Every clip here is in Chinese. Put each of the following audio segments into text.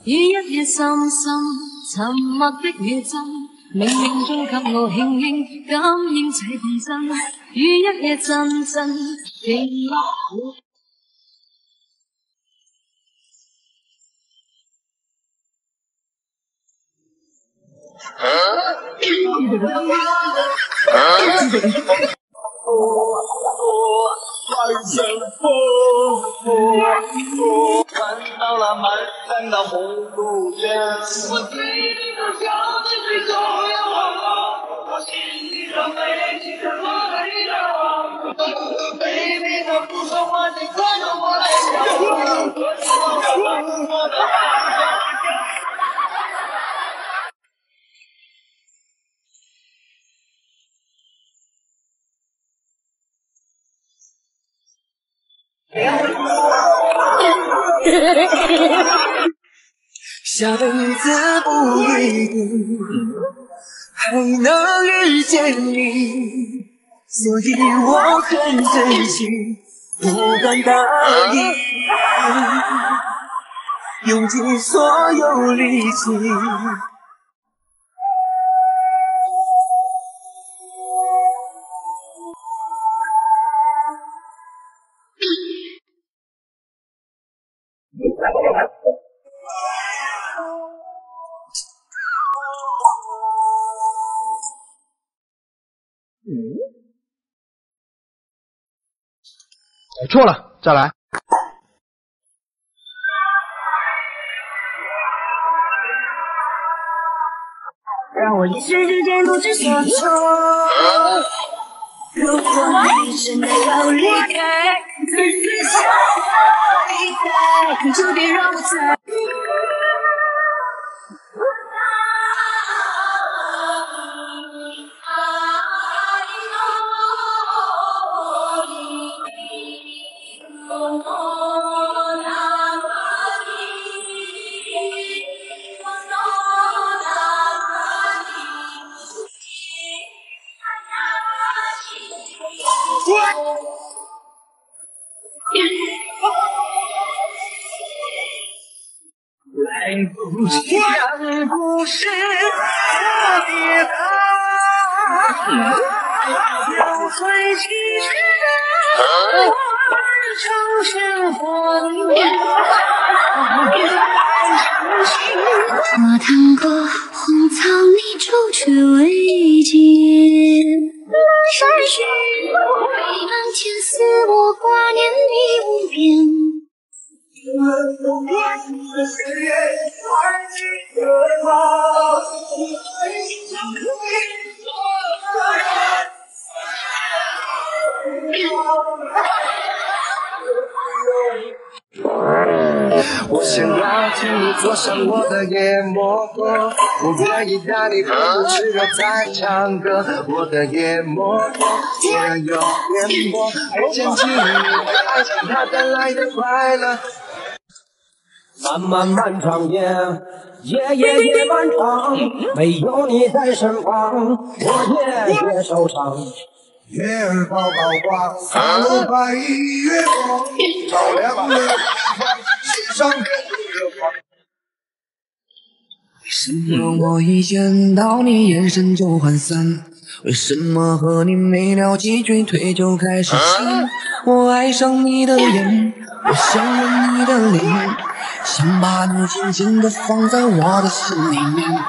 於一夜深深沉默的雨浸，冥冥中給我輕輕感應這共振，於一夜陣陣靜默。爱像风，看到了满山的红杜鹃。我对你的笑只最重要我心里的美其实我的理想。baby 的不说话，你看着我来笑。我的下辈子不一定还能遇见你，所以我很珍惜，不敢答应，用尽所有力气。错了，再来。让我一时之间不知所措。如果你真的要离开，就别让我猜。来不及让故事特别大，要会继续的成全荒凉。我趟过荒草，你周却未见。山水绘满千丝，我挂念你无边。我想要请你坐上我的野摩托，我愿意带你喝酒吃肉再唱歌。我的野摩托虽然有颠簸，爱牵起你，爱上它带来的快乐。漫漫长夜，夜漫长，没有你在身旁，我也受伤。月儿高高挂，洒落白衣月光，照亮了地方，心上更热狂。为什么我一见到你眼神就涣散？为什么和你没聊几句腿就开始亲？我爱上你的眼，我想吻你的脸，想把你紧紧地放在我的心里面。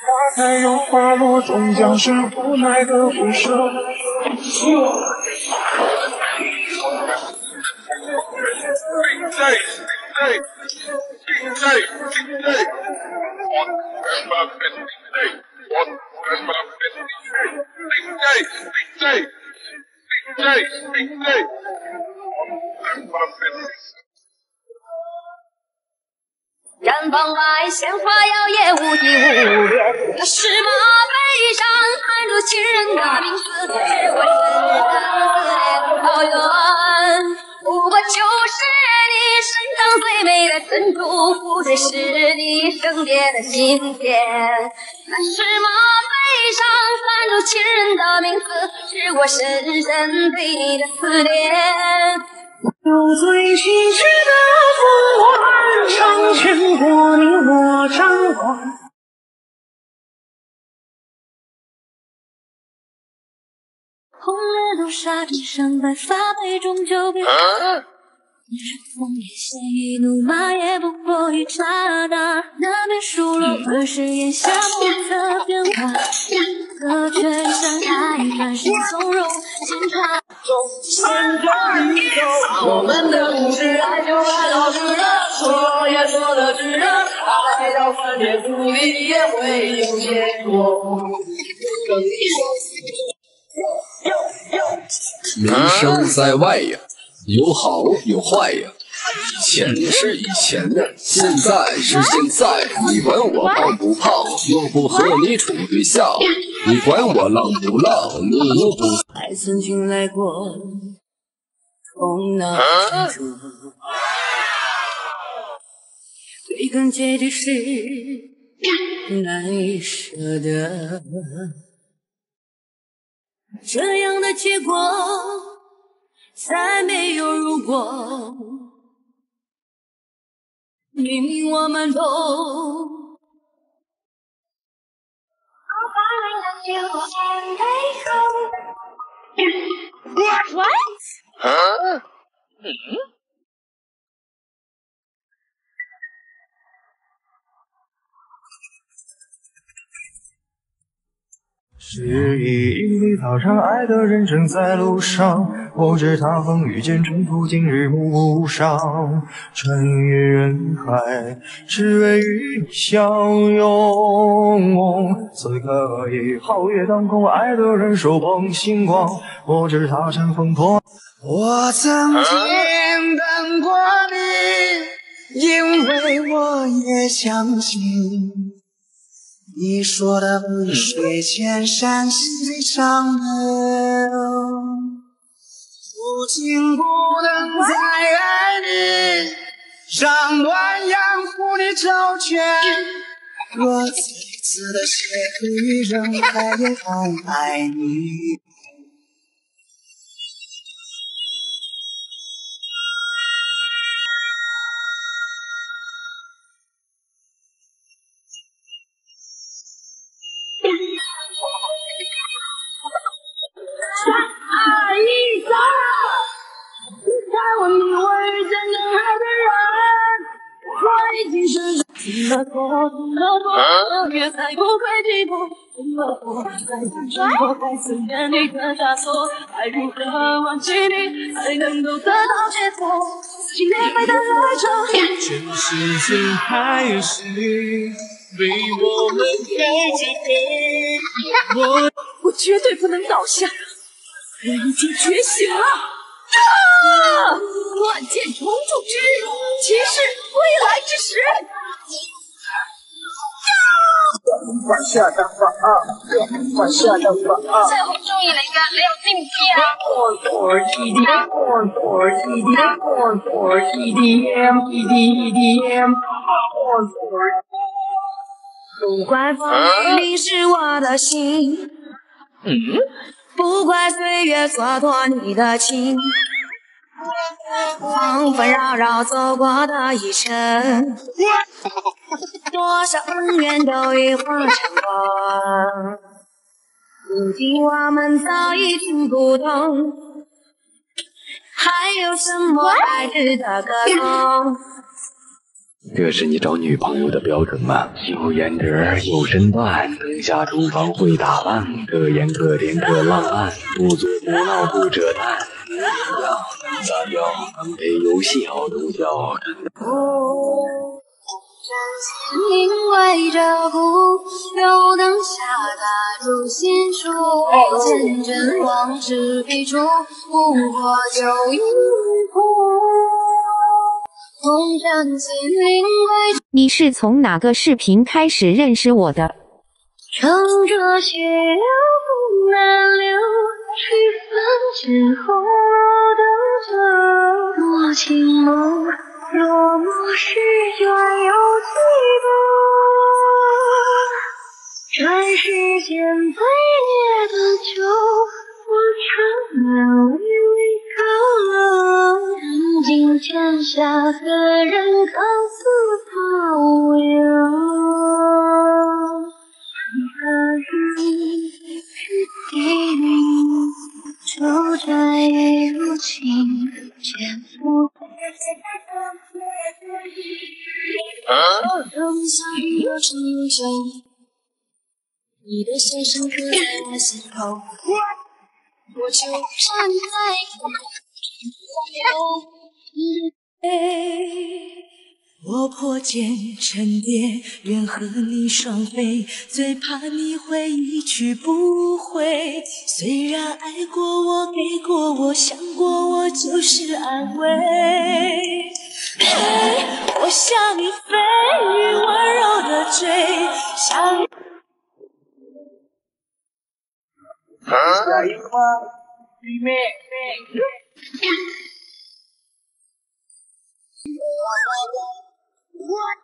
花开又花落，终将是无奈的不舍。毡房外鲜花摇曳，无际无边。那是马背上喊着情人的名字，是我深深的遥远。不过就是你身上最美的珍珠，不再是你圣洁的心田。那是马背上喊着情人的名字，是我深深对你的思念。我最情绪的风，我岸上牵过你我张望。红了都沙滩上，白发配终究变长。你是风也鲜于怒马，也不过一刹那。那边数落二十眼下莫测变化，可却像他一转身从容轻插。牵着你走，我们的故事爱就爱到这儿，说也说得值得，爱到翻天覆地也会有结果。名声在外呀，有好有坏呀。以前是以前呀，现在是现在。你管我胖不胖，又不和你处对象。你管我浪不浪，你又不。爱曾经来过，痛那执着。归根结底是难以舍得。这样的结果，再没有如果。明明我们都。What? 是因为踏上爱的人正在路上，我知他风雨兼程途经日暮上，穿越人海，只为与你相拥。此刻已皓月当空，爱的人手捧星光，我知他乘风破。我曾经等过你，因为我也相信你说的“水千山，水长流”，如今不能再爱你，上断阳湖你周全。我再次的邂逅于人海，也很爱你。爱一场，在我以为真正爱的人，我已经深深怎么做，怎么做，越才不会寂寞，怎么做，在当初我还曾原地的枷锁，爱如何忘记你，才能够得到解脱，撕心裂肺的爱着，全世界还是被我们开着黑。我绝对不能倒下，我已经觉醒了！乱箭重铸之日，岂是归来之时？往下的法，往下的法。最後中意你㗎，你又知唔知啊？ EDM。不怪风雨淋湿我的心，不怪岁月蹉跎你的情，纷纷扰扰走过的一程，多少恩怨都已化成光。如今我们早已听不懂，还有什么还值得歌颂？这是你找女朋友的标准吗？有颜值，有身段，能下厨房会打扮，可盐可甜可浪漫，不作不闹不扯淡，能演讲能撒娇，能陪游戏好通宵。另外照顾，又等下大入心处，见证往事笔触，不过就一壶。红尘心灵归，你是从哪个视频开始认识我的？乘着血流不难留，去分间红楼等着多情梦。落寞诗卷有几多？这世间最烈的酒，我尝了微微高冷。人尽天下，何人可诉他无忧？何日是地灵，旧债如情，千夫。梦想有成就，你的笑声刻在我心头，我就站在你的背。我破茧成蝶，愿和你双飞，最怕你会一去不回。虽然爱过我，给过我，想过我，就是安慰。嘿，我向你飞，温柔的追，向你。下一话，里面。What？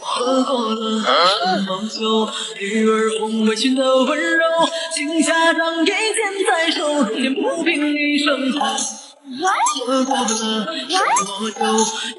喝过了什么酒？女儿红围裙的温柔，情下掌给剑在手，剑不平一声叹。喝过了什么酒？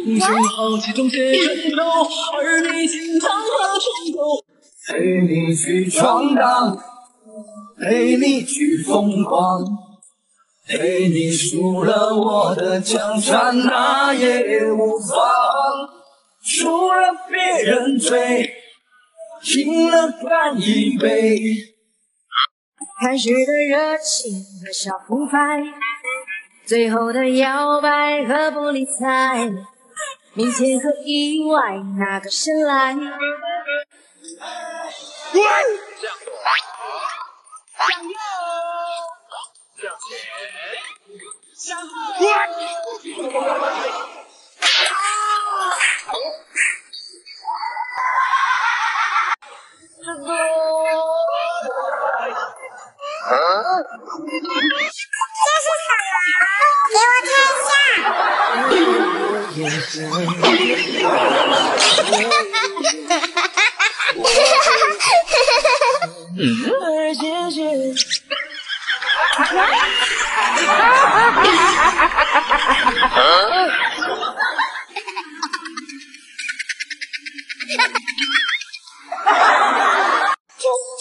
英雄豪气中写春秋，而你心肠和冲动。陪你去闯荡，陪你去疯狂，陪你输了我的江山，那也无妨。输了别人醉，赢了干一杯。开始的热情和小澎湃，最后的摇摆和不理睬，明天和意外哪个先来？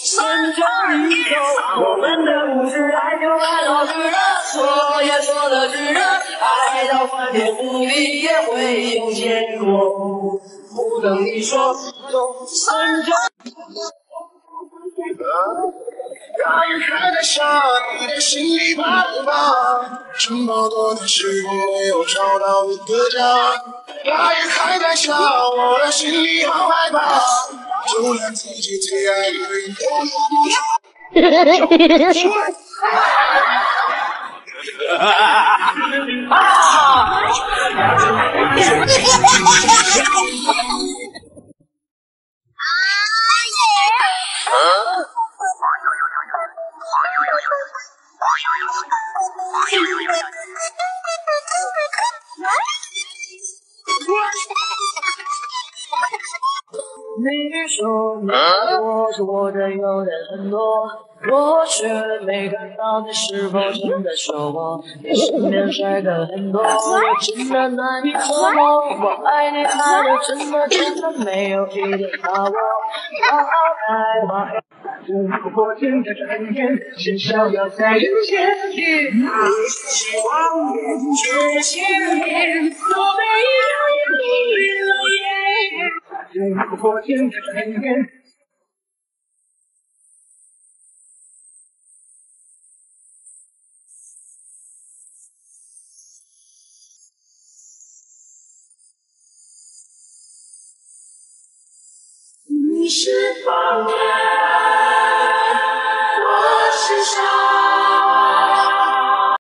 顺着你走，我们的故事爱就爱到值得，说也说得值得，爱到翻天覆地也会有结果。不等你说，就顺着。让人看得上你的心里怕不怕？这么多年时光没有找到一个家，大雨还在下，我的心里好害怕，就连自己最爱的人都说不出。你说你爱我，说我的有人很多，我却没看到你是否真的说我。你身边帅哥很多，我真的难以琢磨。我爱你爱的真的真的没有一点把握。爱吧，如果真的转眼，至少要在人间里。希望这些年，我每一场也不离了眼。如果真的转眼。是方言。